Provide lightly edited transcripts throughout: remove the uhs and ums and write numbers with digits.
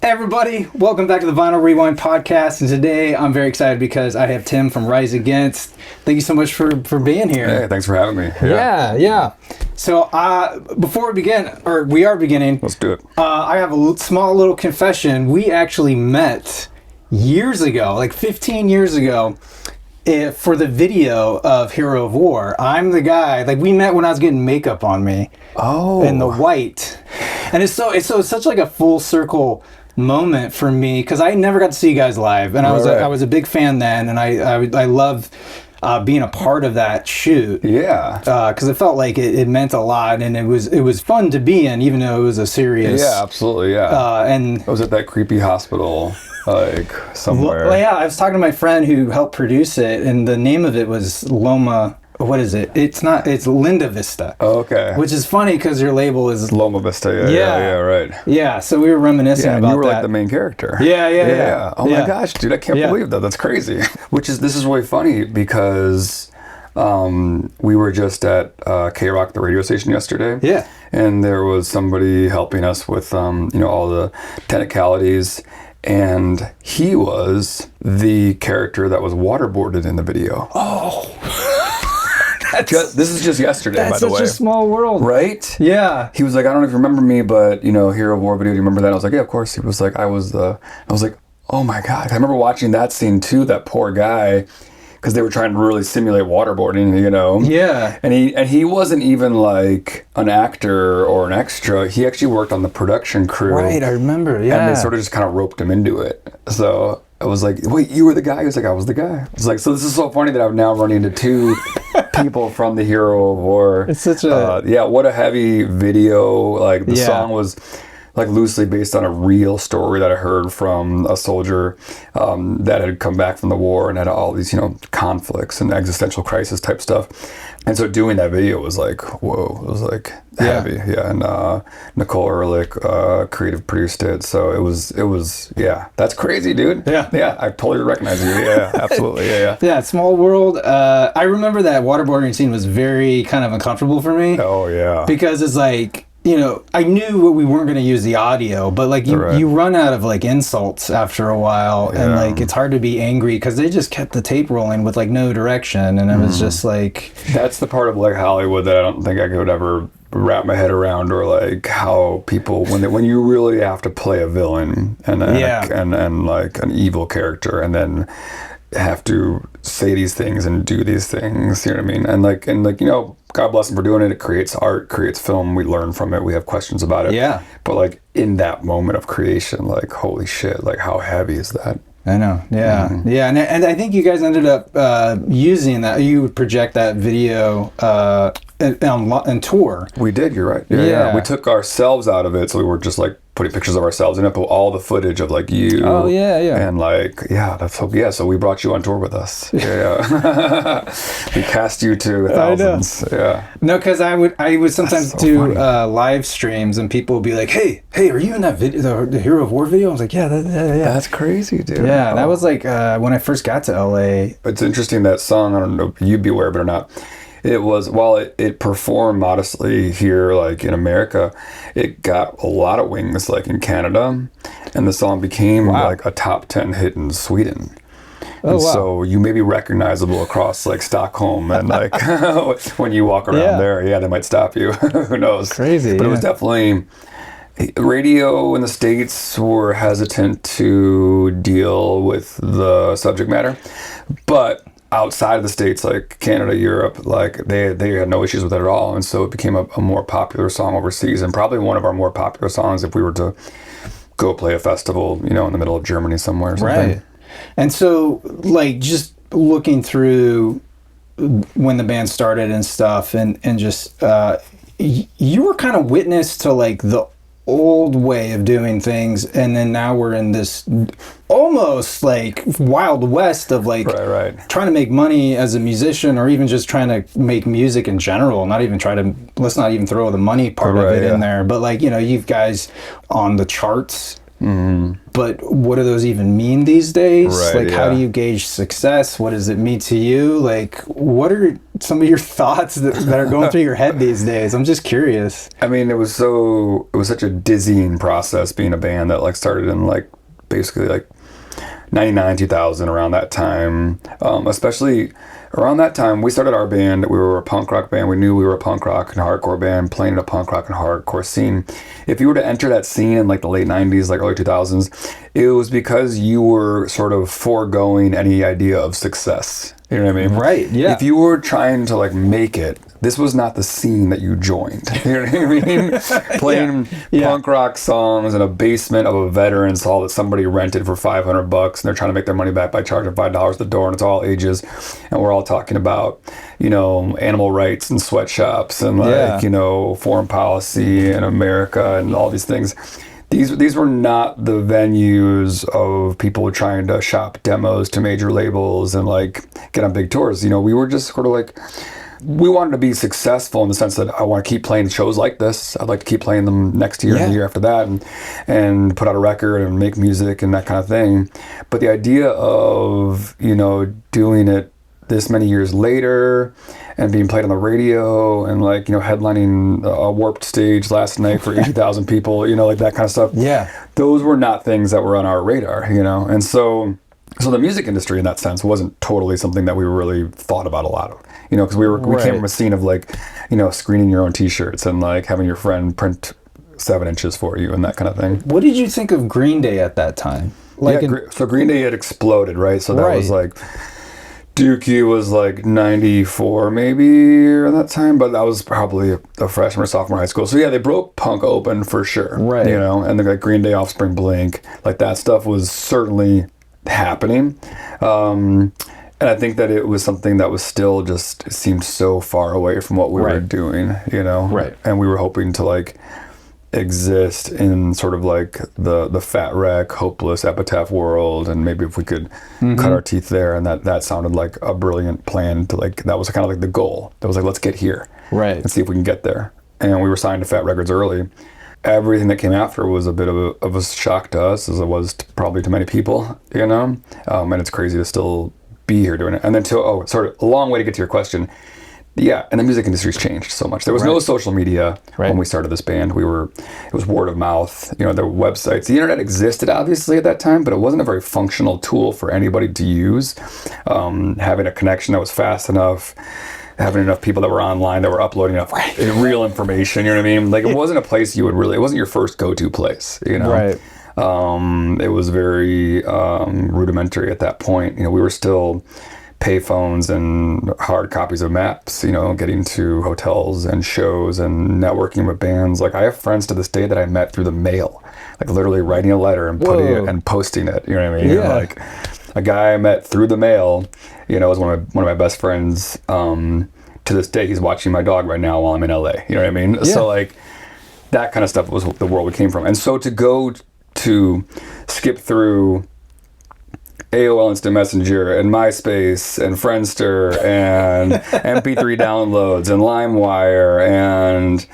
Hey everybody, welcome back to the Vinyl Rewind podcast, and today I'm very excited because I have Tim from Rise Against. Thank you so much for being here. Hey, thanks for having me. Yeah. So before we are beginning. Let's do it. I have a small little confession. We actually met years ago, like 15 years ago, for the video of Hero of War. I'm the guy, like we met when I was getting makeup on me. Oh. In the white. And it's such like a full circle moment for me because I never got to see you guys live, and I was a big fan then, and I loved being a part of that shoot. Yeah, because it felt like it meant a lot, and it was fun to be in, even though it was a serious. Yeah, absolutely. Yeah, and I was at that creepy hospital, like somewhere. Well, yeah, I was talking to my friend who helped produce it, and the name of it was Loma. What is it? It's Linda Vista. Oh, okay. Which is funny because your label is Loma Vista. Yeah, right. Yeah, so we were reminiscing about that. You were like the main character. Yeah. Oh my gosh, dude, I can't believe that. That's crazy. This is really funny because we were just at K-Rock, the radio station, yesterday. Yeah. And there was somebody helping us with all the technicalities. And he was the character that was waterboarded in the video. Oh. This is just yesterday, by the way. That's such a small world. Right? Yeah. He was like, I don't know if you remember me, but, Hero of War video, do you remember that? I was like, yeah, of course. He was like, I was like, oh my God. I remember watching that scene too, that poor guy, because they were trying to really simulate waterboarding, Yeah. And he wasn't even like an actor or an extra. He actually worked on the production crew. Right, I remember, yeah. And they sort of just kind of roped him into it. So I was like, wait, you were the guy? He was like, I was the guy. I was like, so this is so funny that I'm now running into two people from the Hero of War. It's such a... what a heavy video. Like, the song was like loosely based on a real story that I heard from a soldier that had come back from the war and had all these, conflicts and existential crisis type stuff. And so doing that video was like, whoa, it was like heavy. Yeah. And Nicole Ehrlich creative produced it. So it was, that's crazy, dude. Yeah, I totally recognize you. Yeah, absolutely. Yeah, small world. I remember that waterboarding scene was very kind of uncomfortable for me. Oh, yeah. Because it's like, I knew we weren't going to use the audio, but like you run out of like insults after a while, and like it's hard to be angry because they just kept the tape rolling with like no direction, and it was just like... That's the part of like Hollywood that I don't think I could ever wrap my head around, or like how people when you really have to play a villain and like an evil character, and then have to say these things and do these things, you know what I mean? And God bless them for doing it. It creates art, creates film. We learn from it. We have questions about it. Yeah. But like in that moment of creation, like holy shit, like how heavy is that? I know. Yeah. Mm-hmm. Yeah. And I think you guys ended up using that. You would project that video on tour. We did. You're right. Yeah. We took ourselves out of it. So we were just like putting pictures of ourselves in it, but all the footage of like you. Oh, yeah. And like, that's so, so we brought you on tour with us. Yeah. We cast you to thousands. Yeah. No, because I would sometimes do live streams, and people would be like, hey, are you in that video, the Hero of War video? I was like, yeah. That's crazy, dude. Yeah, that was like when I first got to LA. It's interesting, that song, I don't know if you'd be aware of it or not. It was, while it performed modestly here, like in America, it got a lot of wings, like in Canada, and the song became like a top 10 hit in Sweden. So you may be recognizable across like Stockholm, and like when you walk around there, they might stop you. Who knows? Crazy. But it was definitely... Radio in the States were hesitant to deal with the subject matter, but outside of the States, like Canada, Europe, like they had no issues with it at all. And so it became a more popular song overseas, and probably one of our more popular songs if we were to go play a festival, in the middle of Germany somewhere or something. Right. And so, like, just looking through when the band started and stuff, and just, you were kind of witness to, like, the old way of doing things, and then now we're in this almost like Wild West of like trying to make money as a musician, or even just trying to make music in general. Let's not even throw the money part of it in there, but like, you guys on the charts, but but what do those even mean these days? Right, Like, how do you gauge success? What does it mean to you? Like, what are some of your thoughts that are going through your head these days? I'm just curious. I mean, it was such a dizzying process being a band that like started in like basically like 99, 2000, around that time. Especially around that time, we started our band. We were a punk rock band. We knew we were a punk rock and hardcore band playing in a punk rock and hardcore scene. If you were to enter that scene in like the late 90s, like early 2000s, it was because you were sort of foregoing any idea of success. You know what I mean? Right, yeah. If you were trying to like make it, this was not the scene that you joined. You know what I mean? Playing punk rock songs in a basement of a veterans hall that somebody rented for $500, and they're trying to make their money back by charging $5 at the door, and it's all ages, and we're all talking about, you know, animal rights and sweatshops and like, you know, foreign policy in America and all these things. These were not the venues of people trying to shop demos to major labels and like get on big tours. You know, we were just sort of like, we wanted to be successful in the sense that I want to keep playing shows like this. I'd like to keep playing them next year and the year after that, and put out a record and make music and that kind of thing. But the idea of, you know, doing it this many years later and being played on the radio and like, you know, headlining a Warped stage last night for 80,000 people, you know, like that kind of stuff. Yeah. Those were not things that were on our radar, you know? And so the music industry in that sense wasn't totally something that we really thought about a lot of, you know, because we came from a scene of like, you know, screening your own t-shirts and like having your friend print 7 inches for you and that kind of thing. What did you think of Green Day at that time? Like, so Green Day had exploded, right? So that was like, Dookie was like 94 maybe at that time, but that was probably a freshman or sophomore in high school. So yeah, they broke punk open for sure, right? You know, and like Green Day, Offspring, Blink, like that stuff was certainly happening. And I think that it was something that was still just, it seemed so far away from what we were doing, you know? Right. And we were hoping to like exist in sort of like the Fat Wreck, Hopeless, Epitaph world, and maybe if we could cut our teeth there, and that sounded like a brilliant plan to like, that was kind of like the goal. That was like, let's get here, right, and see if we can get there. And we were signed to Fat Records early. Everything that came after was a bit of a shock to us, as it was probably to many people, you know. And it's crazy to still be here doing it. And then sort of a long way to get to your question. Yeah, and the music industry's changed so much. There was no social media when we started this band. It was word of mouth. You know, there were websites. The internet existed, obviously, at that time, but it wasn't a very functional tool for anybody to use. Having a connection that was fast enough, having enough people that were online that were uploading enough real information, you know what I mean? Like, it wasn't a place you would really, it wasn't your first go-to place, you know? Right. It was very rudimentary at that point. You know, we were still payphones and hard copies of maps, you know, getting to hotels and shows and networking with bands. Like, I have friends to this day that I met through the mail, like literally writing a letter and putting it and posting it, you know what I mean? Yeah. Like, a guy I met through the mail, you know, is one of my best friends. To this day, he's watching my dog right now while I'm in LA, you know what I mean? Yeah. So like, that kind of stuff was the world we came from. And so to go to skip through AOL Instant Messenger and MySpace and Friendster and MP3 downloads and LimeWire and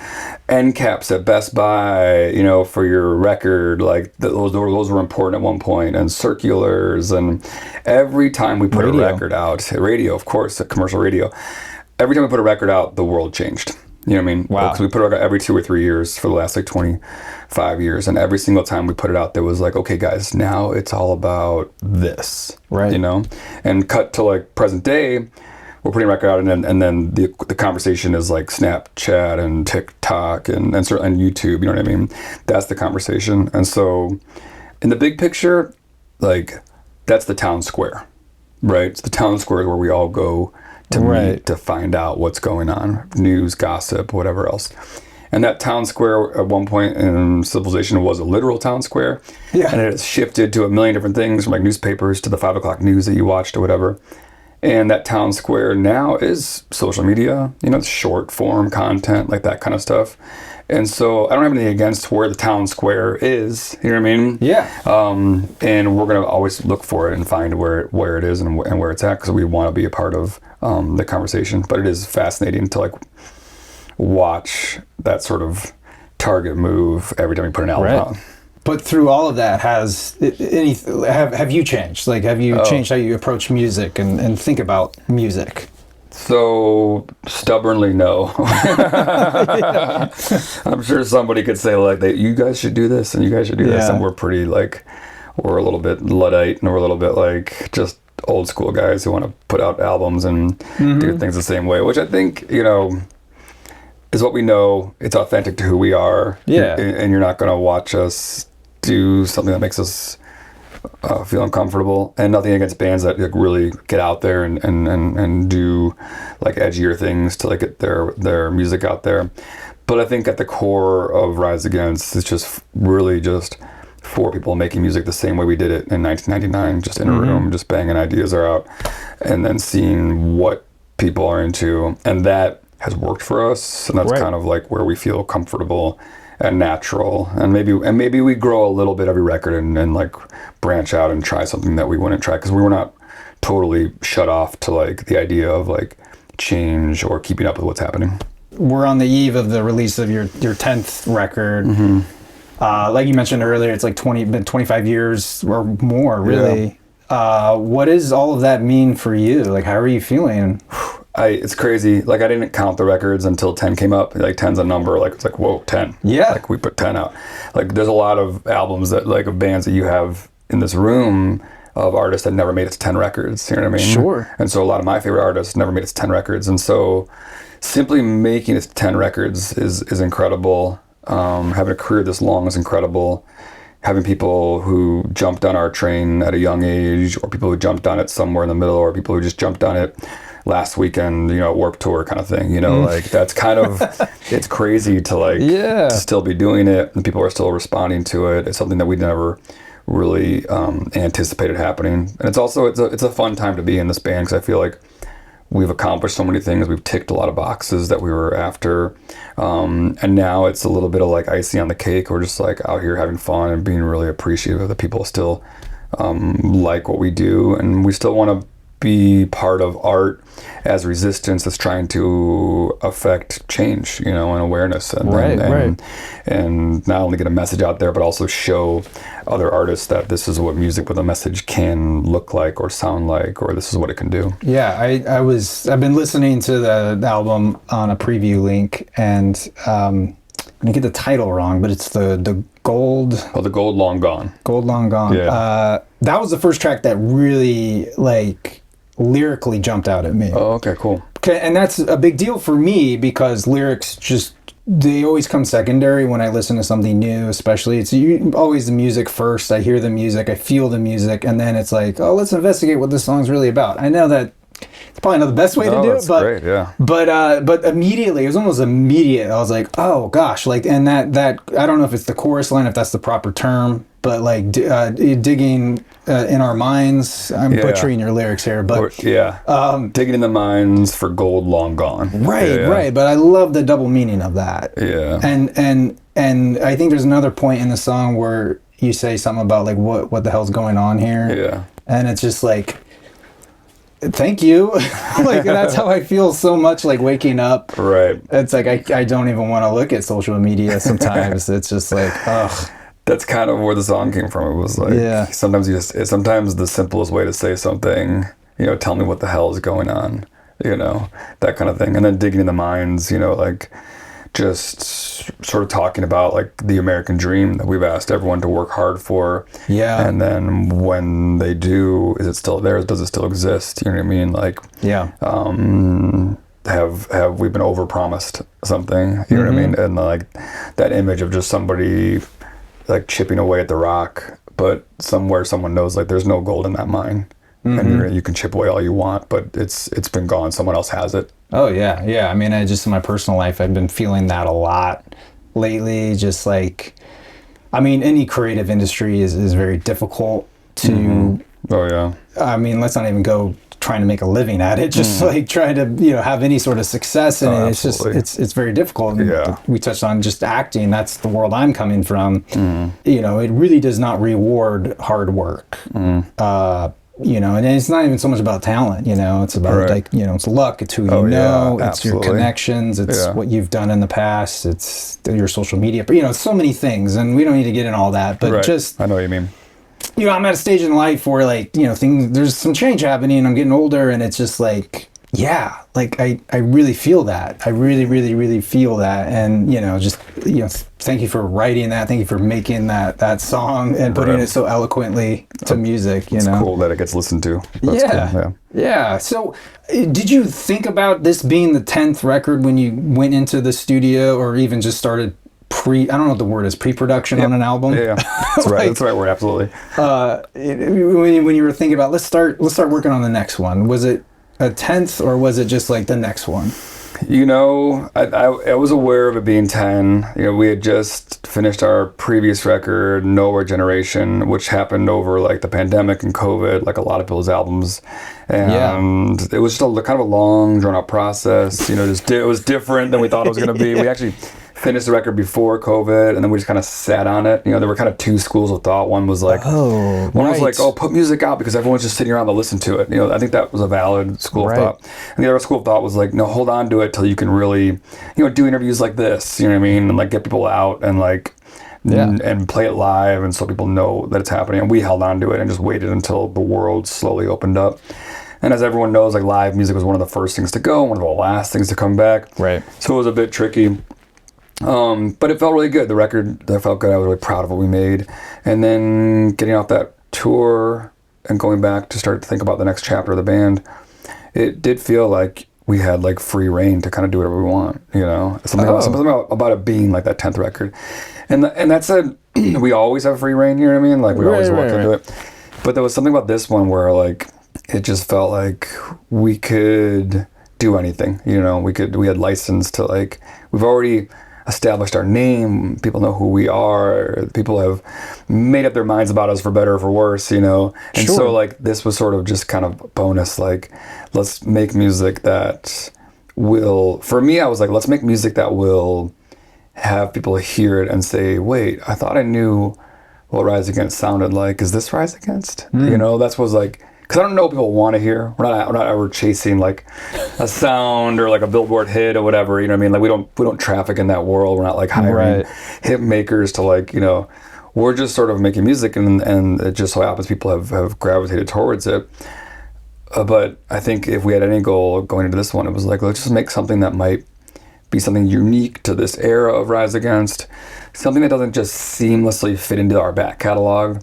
end caps at Best Buy, you know, for your record, like those were important at one point, and circulars, and every time we put a record out, radio, of course, a commercial radio, every time we put a record out, the world changed. You know what I mean? Wow. Because we put it out every 2 or 3 years for the last like 25 years. And every single time we put it out, there was like, okay, guys, now it's all about this. Right. You know? And cut to like present day, we're putting a record out, and then the conversation is like Snapchat and TikTok and YouTube. You know what I mean? That's the conversation. And so in the big picture, like, that's the town square, right? It's the town square where we all go to meet, to find out what's going on, news, gossip, whatever else. And that town square at one point in civilization was a literal town square. Yeah. And it has shifted to a million different things, from like newspapers to the 5 o'clock news that you watched or whatever. And that town square now is social media, you know, short form content, like that kind of stuff. And so I don't have anything against where the town square is, you know what I mean? Yeah. And we're going to always look for it and find where it is and where it's at, because we want to be a part of the conversation. But it is fascinating to like watch that sort of target move every time we put an album out. but through all of that, have you changed? Like, have you changed how you approach music and think about music? So stubbornly, no. I'm sure somebody could say like, you guys should do this and you guys should do this, and we're pretty like, we're a little bit Luddite and we're a little bit like just old school guys who want to put out albums and do things the same way, which I think, you know, is what we know. It's authentic to who we are. Yeah. And you're not going to watch us do something that makes us feel uncomfortable. And nothing against bands that like really get out there and do like edgier things to like get their music out there. But I think at the core of Rise Against, it's just really just 4 people making music the same way we did it in 1999, just in a room, just banging ideas out, and then seeing what people are into. And that has worked for us, and that's kind of like where we feel comfortable and natural. And maybe we grow a little bit every record and like branch out and try something that we wouldn't try, because we were not totally shut off to like the idea of like change or keeping up with what's happening. We're on the eve of the release of your 10th record. Like you mentioned earlier, it's like been 25 years or more, really. What does all of that mean for you? Like, how are you feeling? It's crazy. Like, I didn't count the records until 10 came up. Like, 10's a number. Like, it's like, whoa, 10. Yeah. Like, we put 10 out. Like, there's a lot of albums that, like, of bands that you have in this room of artists that never made it to 10 records. You know what I mean? Sure. And so a lot of my favorite artists never made it to 10 records. And so simply making it to 10 records is incredible. Having a career this long is incredible. Having people who jumped on our train at a young age, or people who jumped on it somewhere in the middle, or people who just jumped on it last weekend, you know, Warped Tour kind of thing, you know, like that's kind of, it's crazy to like, to still be doing it, and people are still responding to it. It's something that we never really anticipated happening. And it's also, it's a fun time to be in this band, because I feel like we've accomplished so many things. We've ticked a lot of boxes that we were after. And now it's a little bit of like icing on the cake. We're just like out here having fun and being really appreciative that people still like what we do. And we still want to be part of art as resistance that's trying to affect change, you know, and awareness, and and not only get a message out there, but also show other artists that this is what music with a message can look like or sound like, or this is what it can do. Yeah, I've been listening to the album on a preview link, and I'm gonna get the title wrong, but it's the Gold. Oh, the Gold Long Gone. Gold Long Gone. Yeah. That was the first track that really like lyrically jumped out at me. Oh, okay, cool. Okay, and that's a big deal for me, because lyrics they always come secondary when I listen to something new, especially. It's always the music first. I hear the music, I feel the music, and then it's like, oh, let's investigate what this song's really about. I know that it's probably not the best way to do it, but great, yeah. But immediately, it was almost immediate. I was like, oh gosh, like, and that I don't know if it's the chorus line, if that's the proper term, but like digging in our minds. I'm butchering your lyrics here, but digging in the minds for gold long gone. Right. But I love the double meaning of that. Yeah. And I think there's another point in the song where you say something about like what the hell's going on here. Yeah. And it's just like, thank you. Like, that's how I feel so much, like waking up. Right. It's like I don't even want to look at social media sometimes. It's just like, ugh. That's kind of where the song came from. It was like, sometimes the simplest way to say something, you know, tell me what the hell is going on, you know, that kind of thing. And then digging in the minds, you know, like just sort of talking about like the American dream that we've asked everyone to work hard for. Yeah. And then when they do, is it still there? Does it still exist? You know what I mean? Like, yeah. Have we been overpromised something? You know what I mean? And like that image of just somebody like chipping away at the rock, but somewhere someone knows like there's no gold in that mine, and you can chip away all you want, but it's been gone. Someone else has it. Oh yeah. I mean, just in my personal life, I've been feeling that a lot lately. Just like, I mean, any creative industry is very difficult to. Oh yeah. I mean, let's not even go trying to make a living at it. Just like trying to, you know, have any sort of success in it. It's absolutely. just it's very difficult. Yeah. We touched on just acting. That's the world I'm coming from. You know, it really does not reward hard work. you know, and it's not even so much about talent, you know, it's about like, you know, it's luck, it's who you know, it's your connections, it's what you've done in the past, it's your social media, but you know, so many things, and we don't need to get in all that, but just, I know what you mean. You know, I'm at a stage in life where like, you know, there's some change happening, and I'm getting older, and it's just like, yeah, like I really feel that. I really, really, really feel that. And, you know, just, you know, thank you for writing that. Thank you for making that song and putting it so eloquently to music, you know. It's cool that it gets listened to. That's cool. Yeah. So did you think about this being the 10th record when you went into the studio, or even just started I don't know what the word is, pre-production on an album? Yeah. That's right. That's the right word. Absolutely. When you were thinking about, let's start working on the next one, was it a 10th, or was it just like the next one? You know, I was aware of it being 10. You know, we had just finished our previous record, Nowhere Generation, which happened over like the pandemic and COVID, like a lot of people's albums. And it was just kind of a long, drawn out process. You know, it was different than we thought it was going to be. We actually finished the record before COVID, and then we just kind of sat on it. You know, there were kind of two schools of thought. One was like, was like, put music out because everyone's just sitting around to listen to it. You know, I think that was a valid school of thought. And the other school of thought was like, no, hold on to it till you can really, you know, do interviews like this. You know what I mean? And like get people out and like, and play it live, and so people know that it's happening. And we held on to it and just waited until the world slowly opened up. And as everyone knows, like live music was one of the first things to go, one of the last things to come back. Right. So it was a bit tricky. But it felt really good. The record, that felt good. I was really proud of what we made. And then getting off that tour and going back to start to think about the next chapter of the band, it did feel like we had like free reign to kind of do whatever we want, you know? Something about it being like that 10th record. And that said, we always have free reign, you know what I mean? Like we always walk into it. But there was something about this one where like, it just felt like we could do anything, you know? We had license to like, we've already established our name, people know who we are, people have made up their minds about us for better or for worse, you know? And so like this was sort of just kind of bonus, like let's make music that will, for me I was like, let's make music that will have people hear it and say, wait, I thought I knew what Rise Against sounded like. Is this Rise Against? You know, that's was like, because I don't know what people want to hear. We're not ever chasing like a sound or like a Billboard hit or whatever. You know what I mean? Like we don't traffic in that world. We're not like hiring hit makers to like, you know, we're just sort of making music, and it just so happens people have gravitated towards it. But I think if we had any goal going into this one, it was like, let's just make something that might be something unique to this era of Rise Against, something that doesn't just seamlessly fit into our back catalog.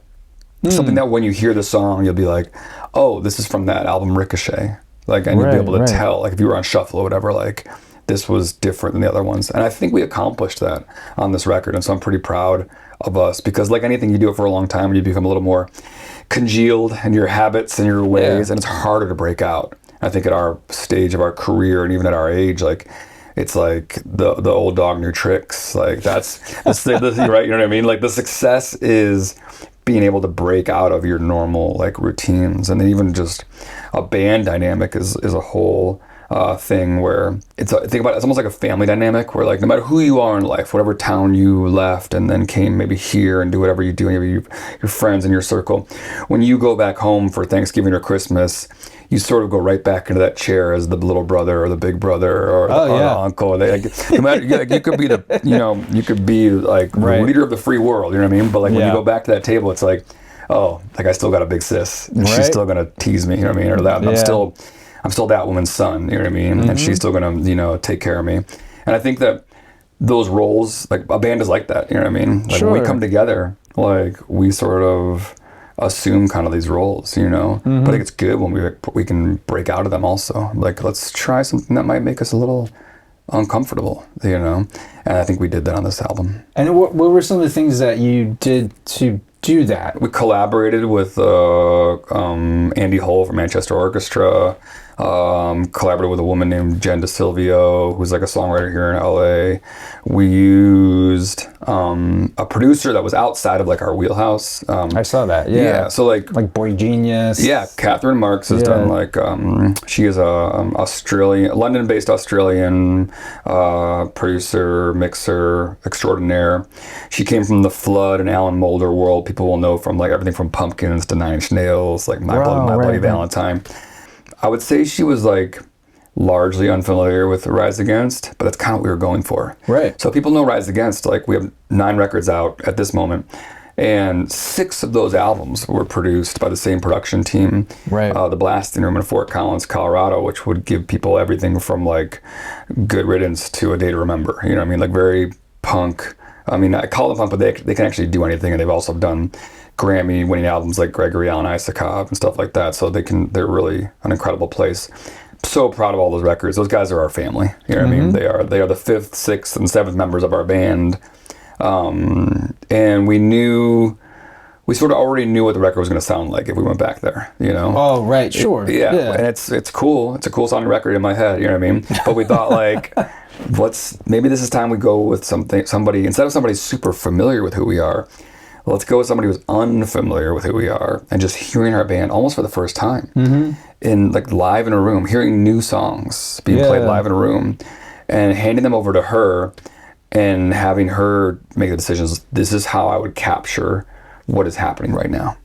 Something that when you hear the song, you'll be like, oh, this is from that album Ricochet. Like, and you'll be able to tell, like if you were on shuffle or whatever, like this was different than the other ones. And I think we accomplished that on this record. And so I'm pretty proud of us, because like anything, you do it for a long time and you become a little more congealed in your habits and your ways, and it's harder to break out. I think at our stage of our career and even at our age, like it's like the old dog new tricks. Like that's the right, you know what I mean? Like the success is being able to break out of your normal like routines, and then even just a band dynamic is a whole thing where think about it, it's almost like a family dynamic where like no matter who you are in life, whatever town you left and then came maybe here and do whatever you do, maybe your friends in your circle, when you go back home for Thanksgiving or Christmas, you sort of go right back into that chair as the little brother or the big brother or the uncle. No matter, you could be you could be like the leader of the free world, you know what I mean? But like when you go back to that table, it's like, oh, like I still got a big sis, and she's still gonna tease me, you know what I mean? Or that I'm still that woman's son, you know what I mean? And she's still gonna, take care of me. And I think that those roles, like a band is like that, you know what I mean? Like when we come together, like we sort of assume kind of these roles, But I think it's good when we can break out of them also. Like let's try something that might make us a little uncomfortable, And I think we did that on this album. And what were some of the things that you did to do that? We collaborated with Andy Hull from Manchester Orchestra. Collaborated with a woman named Jen DeSilvio, who's like a songwriter here in LA. We used a producer that was outside of like our wheelhouse. I saw that. Yeah. Yeah. So like Boy Genius. yeah, Catherine Marks has done like she is a London-based Australian producer, mixer extraordinaire. She came from the Flood and Alan Moulder world. People will know from like everything from Pumpkins to Nine Inch Nails, like My Bloody Valentine. I would say she was like largely unfamiliar with Rise Against, but that's kind of what we were going for. Right. So people know Rise Against. Like we have 9 records out at this moment. And 6 of those albums were produced by the same production team, right? The Blasting Room in Fort Collins, Colorado, which would give people everything from like Good Riddance to A Day to Remember. You know what I mean? Like very punk. I mean, I call them punk, but they can actually do anything. And they've also done Grammy-winning albums like Gregory Alan Isakov and stuff like that. So they're really an incredible place. So proud of all those records. Those guys are our family. You know what I mean? They are the 5th, 6th, and 7th members of our band. And we sort of already knew what the record was going to sound like if we went back there, you know? Oh, right, sure. Yeah. And it's cool. It's a cool sounding record in my head, you know what I mean? But we thought like, maybe this is time we go with somebody, instead of somebody super familiar with who we are, let's go with somebody who's unfamiliar with who we are and just hearing our band almost for the first time in like live in a room, hearing new songs being played live in a room and handing them over to her and having her make the decisions. This is how I would capture what is happening right now.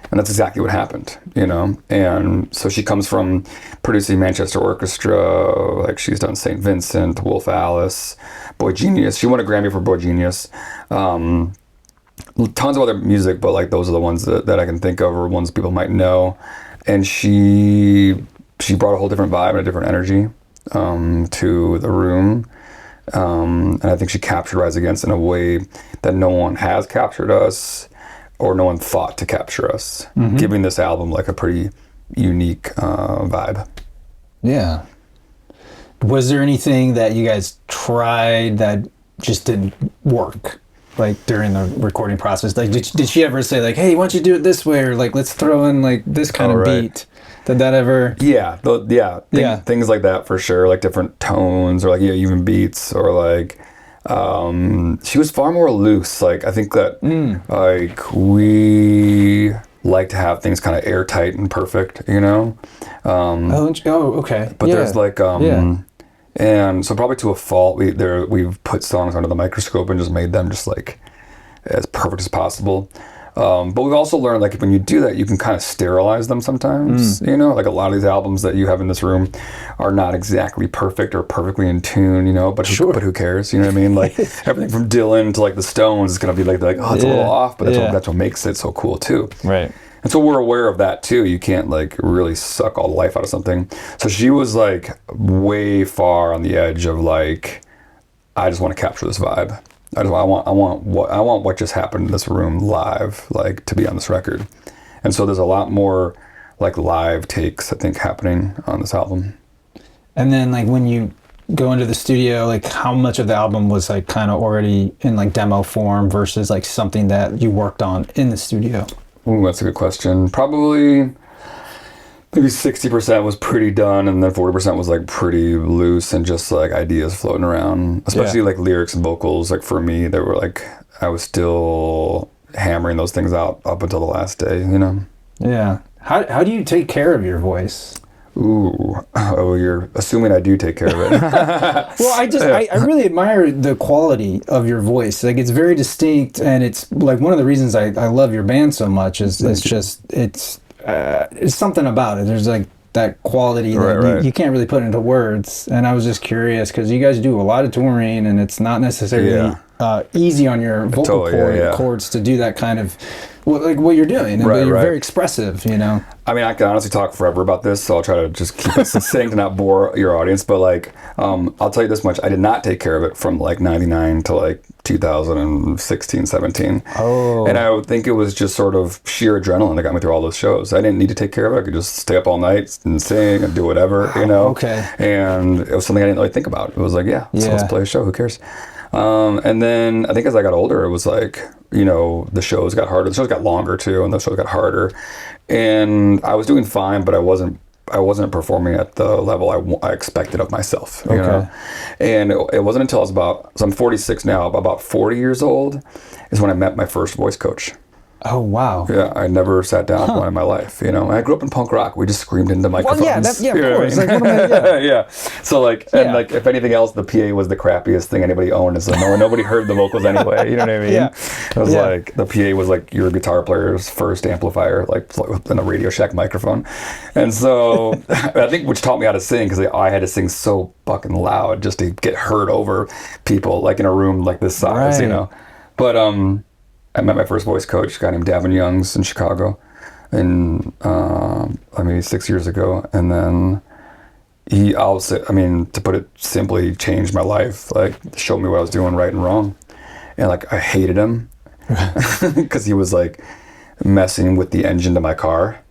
And that's exactly what happened, you know? And so she comes from producing Manchester Orchestra, like she's done St. Vincent, Wolf Alice, Boy Genius. She won a Grammy for Boy Genius. Tons of other music, but like those are the ones that I can think of or ones people might know. And she brought a whole different vibe and a different energy to the room. And I think she captured Rise Against in a way that no one has captured us or no one thought to capture us, giving this album like a pretty unique vibe. Yeah. Was there anything that you guys tried that just didn't work, like during the recording process? Like, did she ever say like, "Hey, why don't you do it this way?" Or like, "Let's throw in like this kind of beat"? Did that ever? Yeah, things like that for sure. Like different tones, or like even beats, or like she was far more loose. Like I think that like we like to have things kind of airtight and perfect, you know. Okay. But there's like and so probably to a fault, we've put songs under the microscope and just made them just like as perfect as possible. But we've also learned like when you do that, you can kind of sterilize them sometimes. You know, like a lot of these albums that you have in this room are not exactly perfect or perfectly in tune. You know, but who cares? You know what I mean? Like everything from Dylan to like the Stones is gonna be like oh, it's a little off, but that's what makes it so cool too. Right. And so we're aware of that too. You can't like really suck all the life out of something. So she was like way far on the edge of like, I just want to capture this vibe. I want what just happened in this room live, like to be on this record. And so there's a lot more like live takes, I think, happening on this album. And then like when you go into the studio, like how much of the album was like kind of already in like demo form versus like something that you worked on in the studio? Ooh, that's a good question. Probably maybe 60% was pretty done, and then 40% was like pretty loose and just like ideas floating around. Especially like lyrics and vocals. Like for me, they were like I was still hammering those things out up until the last day, you know? Yeah. How do you take care of your voice? Oh, you're assuming I do take care of it. Well, I really admire the quality of your voice. Like it's very distinct, and it's like one of the reasons I love your band so much is it's something about it. There's like that quality that you can't really put into words. And I was just curious because you guys do a lot of touring, and it's not necessarily easy on your vocal cords to do that kind of like what you're doing. And you're very expressive, you know. I mean, I can honestly talk forever about this, so I'll try to just keep it succinct and not bore your audience. But like, I'll tell you this much: I did not take care of it from like '99 to like 2016, 17. Oh. And I would think it was just sort of sheer adrenaline that got me through all those shows. I didn't need to take care of it. I could just stay up all night and sing and do whatever, you know. Okay. And it was something I didn't really think about. It was like, so let's play a show. Who cares? And then I think as I got older, it was like, you know, the shows got harder. The shows got longer too, and the shows got harder. And I was doing fine, but I wasn't I wasn't performing at the level I expected of myself. You know? And it wasn't until I was so I'm 46 now, about 40 years old is when I met my first voice coach. Oh, wow. Yeah, I never sat down with one in my life, you know. I grew up in punk rock. We just screamed into microphones. Well, yeah, of course. I mean? Like, what am I, yeah. So, like, and like, if anything else, the PA was the crappiest thing anybody owned. And so nobody heard the vocals anyway. You know what I mean? Yeah. It was like, the PA was like your guitar player's first amplifier, like in a Radio Shack microphone. And so, I think which taught me how to sing, because I had to sing so fucking loud just to get heard over people, like in a room like this size, you know. But, I met my first voice coach, a guy named Davin Youngs in Chicago, and maybe 6 years ago. And then to put it simply, changed my life. Like, showed me what I was doing right and wrong. And like, I hated him because he was like messing with the engine to my car.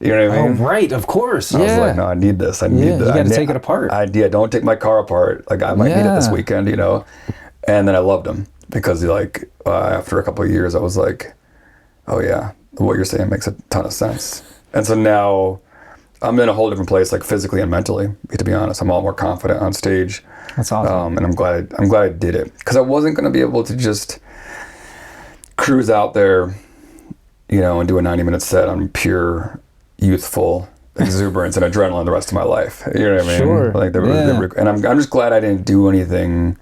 You know what I mean? Oh, right, of course. I was like, no, I need this. I need this. You got to take it apart. Don't take my car apart. Like, I might need it this weekend, you know? And then I loved him. Because after a couple of years, I was like, oh yeah, what you're saying makes a ton of sense. And so now I'm in a whole different place, like physically and mentally, to be honest. I'm a lot more confident on stage. That's awesome. And I'm glad I did it. Because I wasn't going to be able to just cruise out there, you know, and do a 90-minute set on pure youthful exuberance and adrenaline the rest of my life. You know what I mean? Sure. Like, and I'm just glad I didn't do anything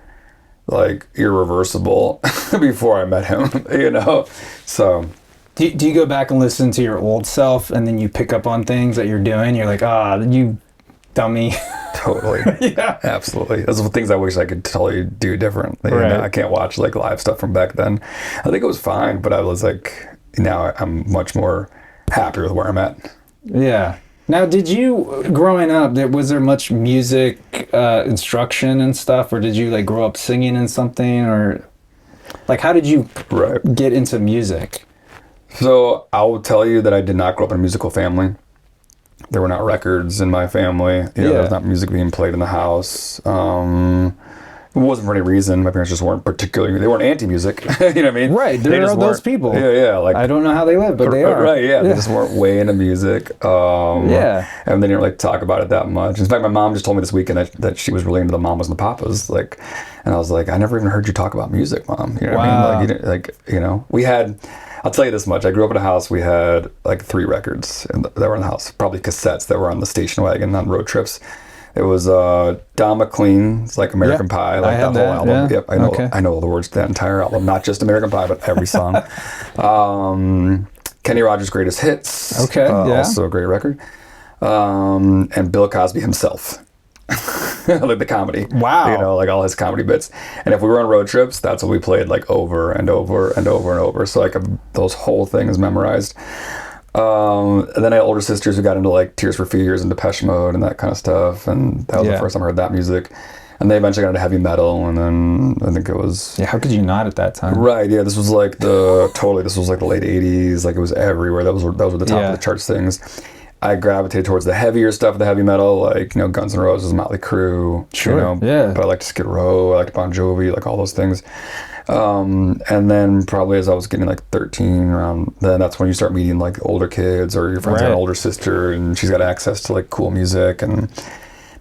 like irreversible before I met him, you know? So do you go back and listen to your old self and then you pick up on things that you're doing? You're like, you dummy. Totally. Yeah, absolutely. Those are things I wish I could totally do differently. Right. I can't watch like live stuff from back then. I think it was fine, but I was like, now I'm much more happy with where I'm at. Yeah. Now, did you, growing up, was there much music instruction and stuff, or did you like grow up singing in something, or like how did you get into music? So I will tell you that I did not grow up in a musical family. There were not records in my family. There was not music being played in the house. It wasn't for any reason. My parents just weren't they weren't anti-music. You know what I mean? Right. There are those people. Yeah. Like, I don't know how they live, but they are. Right, yeah. They just weren't way into music. And they didn't like talk about it that much. In fact, my mom just told me this weekend that she was really into the Mamas and the Papas. Like, and I was like, I never even heard you talk about music, Mom. You know what I mean? Like, you know, we had, I'll tell you this much. I grew up in a house, we had like 3 records that were in the house. Probably cassettes that were on the station wagon on road trips. It was Don McLean's like American Pie, like that whole album. Yeah. Yep, I know all the words to that entire album, not just American Pie, but every song. Kenny Rogers' Greatest Hits, also a great record. And Bill Cosby himself, like the comedy. Wow, you know, like all his comedy bits. And if we were on road trips, that's what we played like over and over and over and over. So like those whole things memorized. And then I had older sisters who got into like Tears for Fears and Depeche Mode and that kind of stuff, and that was the first time I heard that music. And they eventually got into heavy metal, and then I think it was how could you not at that time? Right, yeah. This was like this was like the late '80s, like it was everywhere. Those were the top of the charts things. I gravitated towards the heavier stuff, the heavy metal, like, you know, Guns N' Roses, Motley Crue, you know, but I liked Skid Row, I liked Bon Jovi, like all those things. And then probably as I was getting like 13 around, then that's when you start meeting like older kids, or your friends have an older sister and she's got access to like cool music, and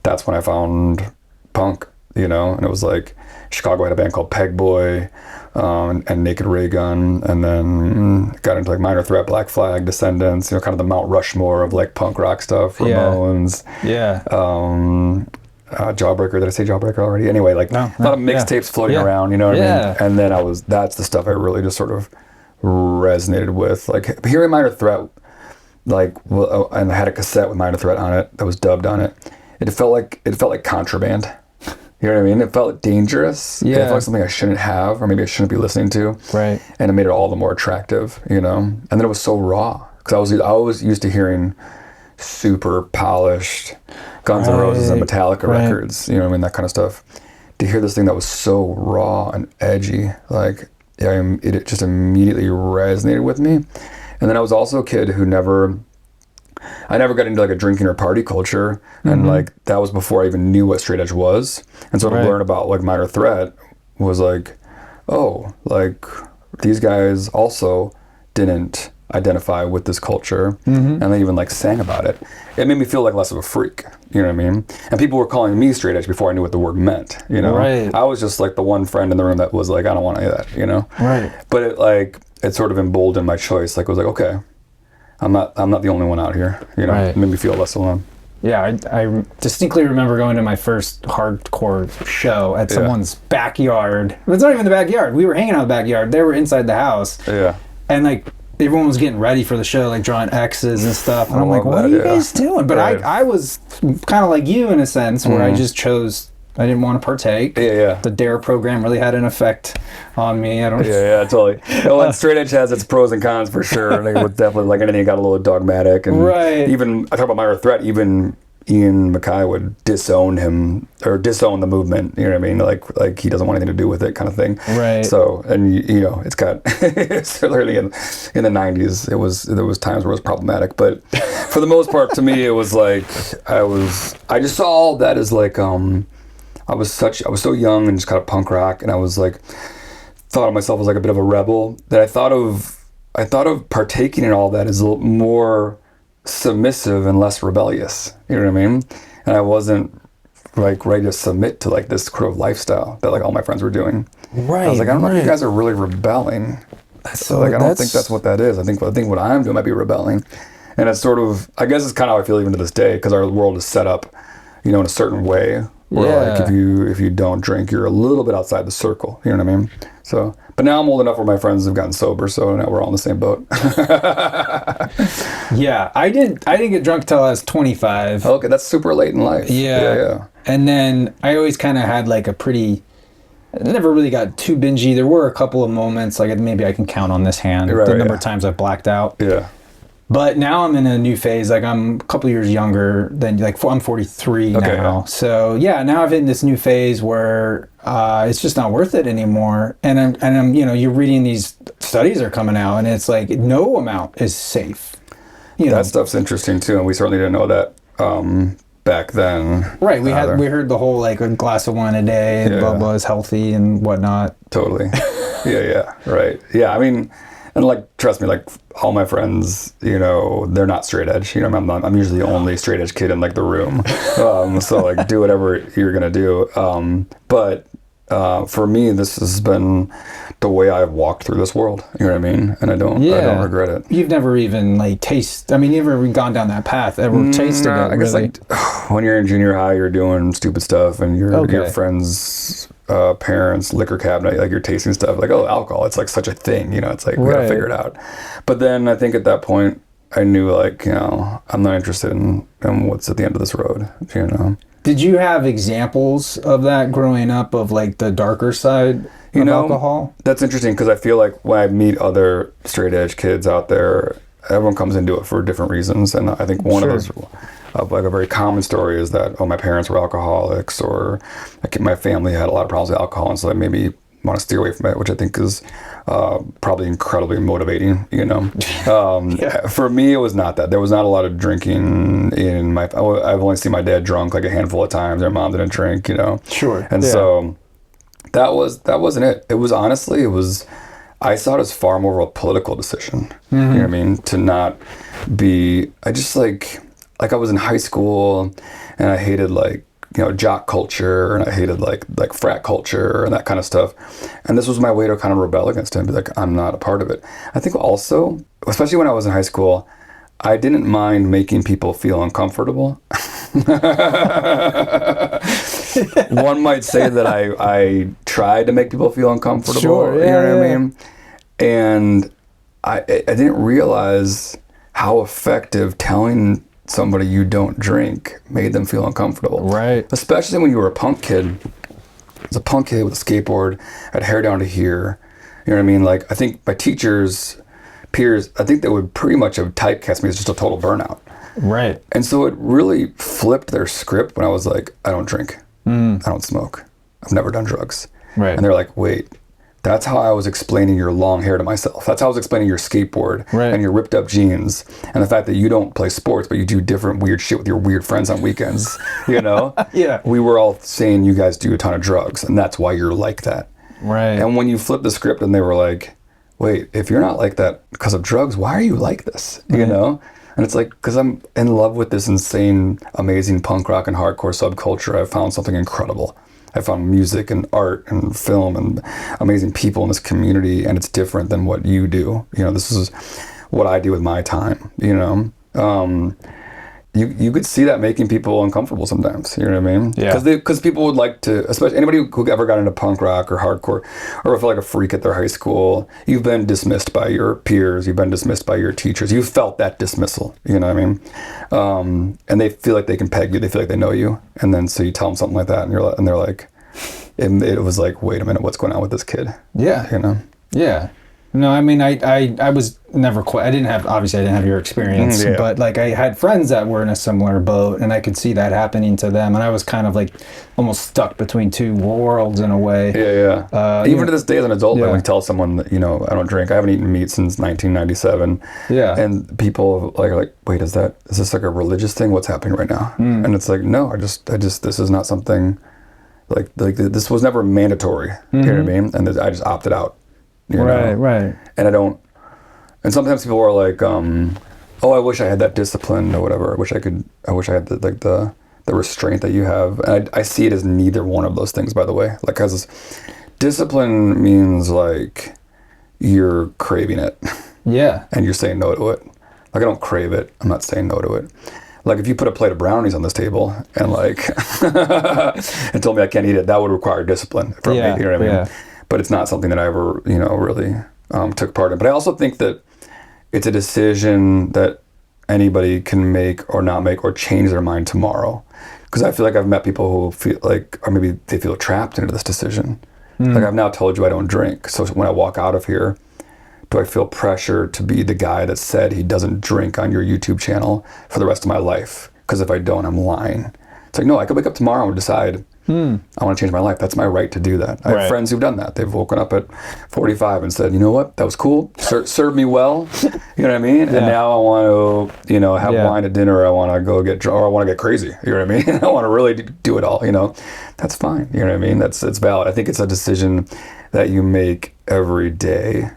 that's when I found punk, you know. And it was like Chicago had a band called Peg Boy, and Naked Ray Gun, and then got into like Minor Threat, Black Flag, Descendants, you know, kind of the Mount Rushmore of like punk rock stuff, Ramones, Jawbreaker. Did I say Jawbreaker already? Anyway, like a lot of mixtapes floating around, you know what I mean? And then that's the stuff I really just sort of resonated with. Like hearing Minor Threat, like, and I had a cassette with Minor Threat on it that was dubbed on it. It felt like contraband. You know what I mean? It felt dangerous. Yeah. It felt like something I shouldn't have, or maybe I shouldn't be listening to. Right. And it made it all the more attractive, you know? And then it was so raw. Because I was used to hearing super polished Guns N' Roses and Metallica records, you know what I mean, that kind of stuff. To hear this thing that was so raw and edgy, like, it just immediately resonated with me. And then I was also a kid who I never got into like a drinking or party culture, and like that was before I even knew what straight edge was. And so to learn about like Minor Threat was like, oh, like these guys also didn't identify with this culture, and they even like sang about it. It made me feel like less of a freak. You know what I mean? And people were calling me straight edge before I knew what the word meant. You know, Right. I was just like the one friend in the room that was like, I don't want any of that. You know, Right. But it sort of emboldened my choice. Like it was like, okay, I'm not the only one out here. You know, Right. It made me feel less alone. Yeah, I distinctly remember going to my first hardcore show at someone's backyard. It's not even the backyard. We were hanging out in the backyard. They were inside the house. Yeah. And like everyone was getting ready for the show, like drawing X's and stuff. And I'm like, love what that, are you yeah. guys doing? But Right. I was kind of like you in a sense, where I just chose. I didn't want to partake. Yeah. The DARE program really had an effect on me. I don't. Yeah, totally. Well, and straight edge has its pros and cons for sure. I think it was definitely like anything got a little dogmatic, and Right. even I talk about Minor Threat. Even Ian MacKay would disown him or disown the movement. You know what I mean? Like he doesn't want anything to do with it, kind of thing. Right. So, and you know, it's got certainly in the '90s, there was times where it was problematic, but for the most part, to me, it was like I just saw all that as like I was so young and just kind of punk rock, and I was like thought of myself as like a bit of a rebel, that I thought of partaking in all that as a little more submissive and less rebellious. You know what I mean? And I wasn't like ready to submit to like this sort of lifestyle that like all my friends were doing. Right. I was like, I don't know if you guys are really rebelling. So Like I don't think that's what that is. I think what I'm doing might be rebelling. And it's sort of, I guess it's kind of how I feel even to this day, because our world is set up, you know, in a certain way where like if you don't drink, you're a little bit outside the circle. You know what I mean? So, but now I'm old enough where my friends have gotten sober, so now we're all in the same boat. Yeah, I didn't get drunk till I was 25. Okay, that's super late in life. Yeah. And then I always kind of had like I never really got too bingey. There were a couple of moments, like maybe I can count on this hand, the number of times I've blacked out. Yeah. But now I'm in a new phase. Like I'm a couple years younger than I'm 43 now. Yeah. So yeah, now I've hit this new phase where it's just not worth it anymore. And I'm you're reading these studies are coming out, and it's like no amount is safe. That stuff's interesting too, and we certainly didn't know that back then. Right. We heard the whole like a glass of wine a day and blah blah is healthy and whatnot. Totally. Yeah. Right. Yeah. I mean. And like, trust me, like all my friends, you know, they're not straight edge. You know, I'm usually the only straight edge kid in like the room. So like, do whatever you're gonna do. But for me, this has been the way I've walked through this world. You know what I mean? And I don't regret it. You've never even like you've never even gone down that path, ever tasted it. I guess really. like when you're in junior high, you're doing stupid stuff, and your friends. Parents' liquor cabinet, like you're tasting stuff like, oh, alcohol, it's like such a thing, you know, it's like we gotta figure it out. But then I think at that point I knew like, you know, I'm not interested in what's at the end of this road, you know. Did you have examples of that growing up, of like the darker side of alcohol? That's interesting, because I feel like when I meet other straight edge kids out there, everyone comes into it for different reasons, and I think one of those like a very common story is that, oh, my parents were alcoholics, or my family had a lot of problems with alcohol, and so they made me want to steer away from it, which I think is probably incredibly motivating, you know. For me, it was not that. There was not a lot of drinking in I've only seen my dad drunk like a handful of times. Their mom didn't drink, you know. Sure. And so that wasn't it. It was honestly, I saw it as far more of a political decision. Mm-hmm. You know what I mean? To not be, I just like I was in high school and I hated like, you know, jock culture, and I hated like frat culture and that kind of stuff. And this was my way to kind of rebel against it and be like, I'm not a part of it. I think also, especially when I was in high school, I didn't mind making people feel uncomfortable. One might say that I tried to make people feel uncomfortable. Sure, you know what I mean? And I didn't realize how effective telling somebody you don't drink made them feel uncomfortable. Right. Especially when you were a punk kid. I was a punk kid with a skateboard, had hair down to here. You know what I mean? Like, I think my peers, I think they would pretty much have typecast me as just a total burnout. Right. And so it really flipped their script when I was like, I don't drink. I don't smoke. I've never done drugs. Right. And they're like, wait, that's how I was explaining your long hair to myself. That's how I was explaining your skateboard and your ripped up jeans and the fact that you don't play sports, but you do different weird shit with your weird friends on weekends, you know? Yeah. We were all saying you guys do a ton of drugs, and that's why you're like that. Right. And when you flip the script and they were like, wait, if you're not like that because of drugs, why are you like this? You know? And it's like, because I'm in love with this insane, amazing punk rock and hardcore subculture. I've found something incredible. I found music and art and film and amazing people in this community, and it's different than what you do. You know, this is what I do with my time, you know? You could see that making people uncomfortable sometimes. You know what I mean? Yeah. Because people would like to, especially anybody who ever got into punk rock or hardcore, or felt like a freak at their high school. You've been dismissed by your peers. You've been dismissed by your teachers. You felt that dismissal. You know what I mean? And they feel like they can peg you. They feel like they know you. And then so you tell them something like that, and they're like, it was like, wait a minute, what's going on with this kid? Yeah. You know? Yeah. No, I mean, I was never quite, I didn't have your experience, but like I had friends that were in a similar boat, and I could see that happening to them, and I was kind of like almost stuck between two worlds in a way. Yeah. Even to this day as an adult, like we tell someone that, you know, I don't drink, I haven't eaten meat since 1997. Yeah. And people are like, wait, is this like a religious thing? What's happening right now? And it's like, no, I just, this is not something like this was never mandatory. You know what I mean? And I just opted out. You know? Right. And I don't, and sometimes people are like, oh, I wish I had that discipline or whatever. I wish I had the restraint that you have. And I see it as neither one of those things, by the way. Like, because discipline means like you're craving it. Yeah. And you're saying no to it. Like, I don't crave it. I'm not saying no to it. Like, if you put a plate of brownies on this table and like, and told me I can't eat it, that would require discipline from me. You know what I mean? Yeah. But it's not something that I ever, you know, really took part in. But I also think that it's a decision that anybody can make or not make or change their mind tomorrow. Because I feel like I've met people who feel like, or maybe they feel trapped into this decision. Like, I've now told you I don't drink. So when I walk out of here, do I feel pressure to be the guy that said he doesn't drink on your YouTube channel for the rest of my life? Because if I don't, I'm lying. It's like, no, I could wake up tomorrow and decide, I want to change my life. That's my right to do that. I have friends who've done that. They've woken up at 45 and said, you know what, that was cool. Served me well. You know what I mean? And now I want to, you know, have wine at dinner. I want to go get drunk, or I want to get crazy. You know what I mean? I want to really do it all, you know. That's fine. You know what I mean? It's valid. I think it's a decision that you make every day.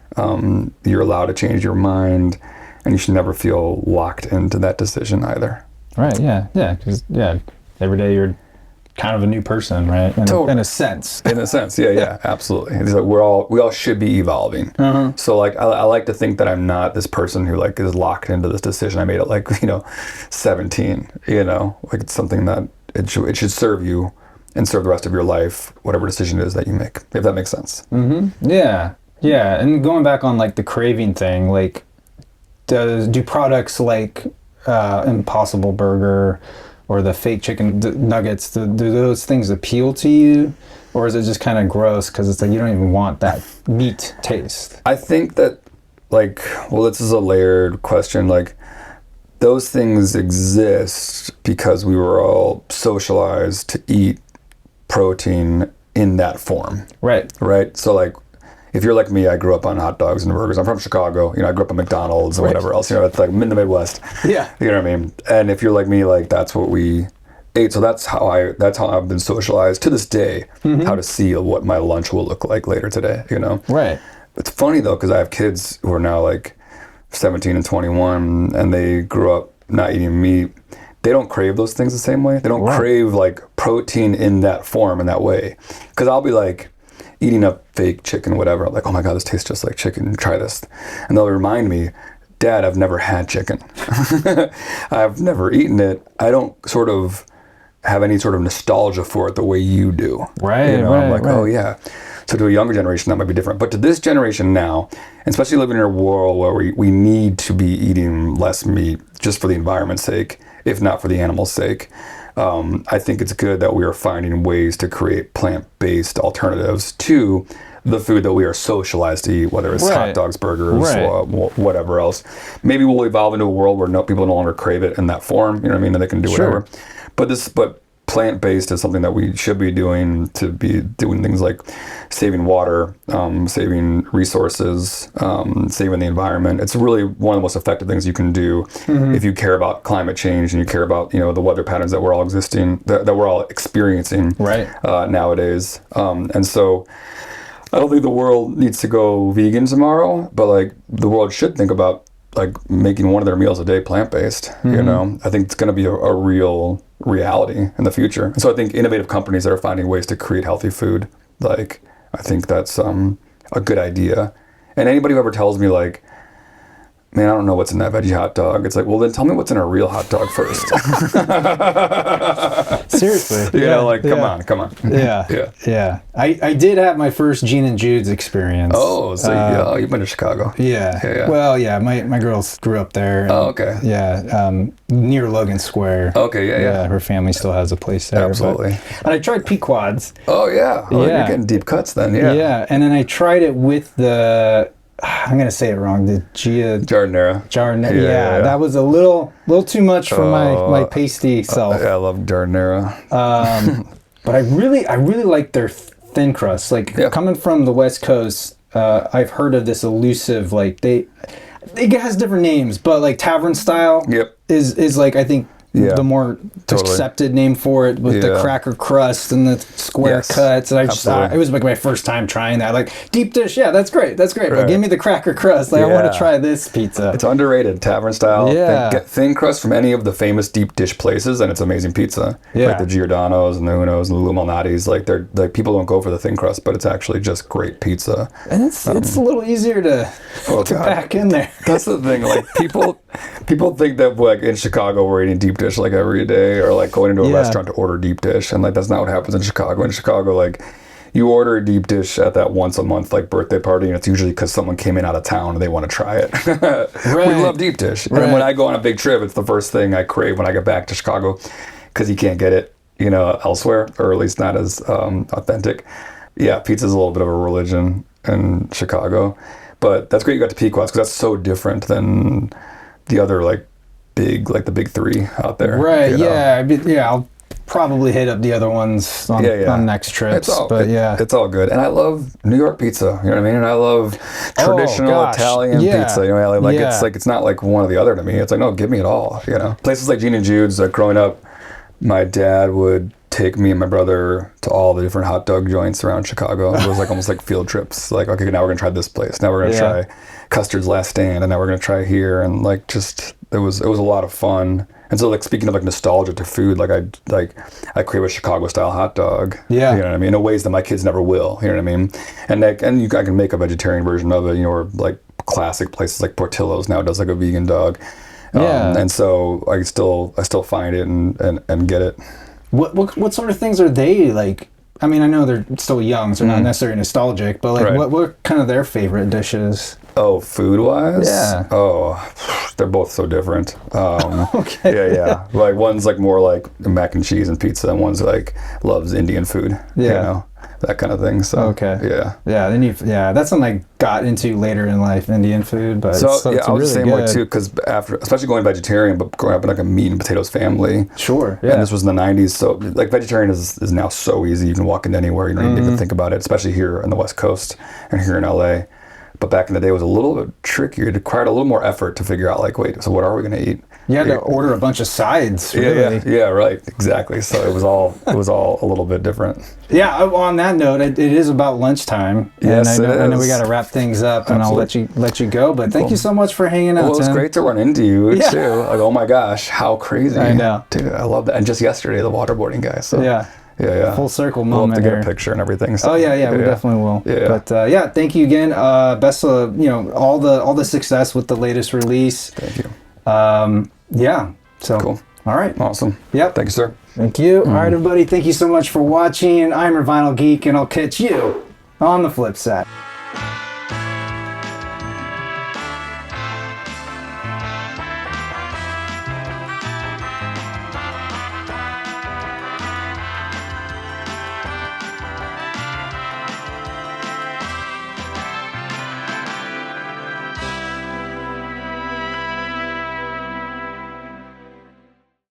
You're allowed to change your mind, and you should never feel locked into that decision either. Right, because every day you're kind of a new person, right? In a sense. In a sense, yeah, absolutely. It's like we all should be evolving. So like I like to think that I'm not this person who like is locked into this decision I made at like, you know, 17. You know, like it's something that it should serve you and serve the rest of your life, whatever decision it is that you make. If that makes sense. Yeah. And going back on like the craving thing, like do products like Impossible Burger or the fake chicken nuggets, do those things appeal to you? Or is it just kind of gross because it's like you don't even want that meat taste? I think that, like, well, this is a layered question. Like, those things exist because we were all socialized to eat protein in that form. Right. So, like, if you're like me, I grew up on hot dogs and burgers. I'm from Chicago. You know, I grew up at McDonald's and whatever else. You know, it's like in the Midwest. Yeah. You know what I mean? And if you're like me, like that's what we ate. So that's how I've been socialized to this day, how to see what my lunch will look like later today, you know? Right. It's funny though, because I have kids who are now like 17 and 21 and they grew up not eating meat. They don't crave those things the same way. They don't crave like protein in that form, in that way. Because I'll be like, eating a fake chicken, whatever, like, oh my God, this tastes just like chicken, try this. And they'll remind me, Dad, I've never had chicken. I've never eaten it. I don't sort of have any sort of nostalgia for it the way you do. Right, you know, I'm like, oh yeah. So to a younger generation, that might be different. But to this generation now, and especially living in a world where we need to be eating less meat just for the environment's sake, if not for the animal's sake, I think it's good that we are finding ways to create plant-based alternatives to the food that we are socialized to eat, whether it's hot dogs, burgers, whatever else. Maybe we'll evolve into a world where people no longer crave it in that form, you know what I mean, and they can do whatever. But plant-based is something that we should be doing, to be doing things like saving water, saving resources, saving the environment. It's really one of the most effective things you can do if you care about climate change and you care about, you know, the weather patterns that we're all experiencing nowadays. And so I don't think the world needs to go vegan tomorrow, but like the world should think about like making one of their meals a day plant-based. You know, I think it's going to be a real reality in the future. And so I think innovative companies that are finding ways to create healthy food, like I think that's a good idea. And anybody who ever tells me like, man, I don't know what's in that veggie hot dog. It's like, well, then tell me what's in a real hot dog first. Seriously. You know, like, come on. Yeah. I did have my first Gene and Jude's experience. Oh, so you've been to Chicago. Yeah. Well, yeah, my girls grew up there. And, okay. Yeah, near Logan Square. Okay, yeah. Her family still has a place there. Absolutely. And I tried Pequods. Oh, yeah. Oh, you're getting deep cuts then, yeah. Yeah, and then I tried it with the... I'm gonna say it wrong. The Giardinera. Yeah, that was a little too much for my pasty self. I love Giardinera. But I really like their thin crust. Like coming from the West Coast, I've heard of this elusive like it has different names, but like tavern style is like I think the more accepted name for it with the cracker crust and the square cuts. And I just it was like my first time trying that. Like deep dish, that's great. Right. But give me the cracker crust. Like I want to try this pizza. It's underrated, tavern style. Yeah. Get thin crust from any of the famous deep dish places and it's amazing pizza. Yeah. Like the Giordano's and the Uno's and the Lou Malnati's. Like they're like people don't go for the thin crust, but it's actually just great pizza. And it's a little easier to pack in there. That's the thing. Like people think that like in Chicago we're eating deep dish like every day or like going into a restaurant to order deep dish, and like that's not what happens in Chicago. In Chicago, like you order a deep dish at that once a month like birthday party, and it's usually because someone came in out of town and they want to try it. We love deep dish, and when I go on a big trip, it's the first thing I crave when I get back to Chicago because you can't get it, you know, elsewhere, or at least not as authentic. Yeah, pizza's a little bit of a religion in Chicago, but that's great you got to Pequot's because that's so different than the other like the big three out there. Right, you know? I'll probably hit up the other ones on next trips. It's all good. And I love New York pizza, you know what I mean? And I love traditional Italian pizza. You know, like it's not like one or the other to me. It's like, no, give me it all, you know. Places like Gene and Jude's, growing up, my dad would take me and my brother to all the different hot dog joints around Chicago. It was like almost like field trips. Like, okay, now we're gonna try this place. Now we're gonna try Custard's Last Stand, and now we're gonna try here. And like, just it was a lot of fun. And so, like, speaking of like nostalgia to food, I crave a Chicago style hot dog. Yeah, you know what I mean, in ways that my kids never will. You know what I mean? And I can make a vegetarian version of it. You know, or like classic places like Portillo's now does like a vegan dog. And so I still find it and get it. What sort of things are they like? I mean, I know they're still young, so they're not necessarily nostalgic, but like what kind of their favorite dishes? Oh, food-wise? Yeah. Oh, they're both so different. Okay. Yeah. Like one's like more like mac and cheese and pizza, and one's like loves Indian food. Yeah. You know, that kind of thing. So okay. Yeah. Yeah. Then that's something I got into later in life, Indian food. But so it's I was really the same way good. too, because after, especially going vegetarian, but growing up in like a meat and potatoes family. Sure. Yeah. And this was in the 90s, so like vegetarian is now so easy. You can walk into anywhere. You don't even need to think about it, especially here on the West Coast and here in LA. But back in the day, it was a little bit trickier. It required a little more effort to figure out, like, wait, so what are we going to eat? You had to order a bunch of sides. Really. Yeah, right, exactly. So it was all a little bit different. Yeah. On that note, it is about lunchtime. Yes, and I know we got to wrap things up, and I'll let you go. But thank you so much for hanging out. Well, it was Tim. great to run into you too. Like, oh my gosh, how crazy! I know, dude. I love that. And just yesterday, the waterboarding guy. So yeah. Full circle we'll moment. Have to get here. a picture and everything. So. We definitely will. Yeah. But thank you again. Best of all the success with the latest release. Thank you. So cool. All right. Awesome. Yep. Thank you, sir. Thank you. All right, everybody. Thank you so much for watching. I'm your Vinyl Geek, and I'll catch you on the flip side.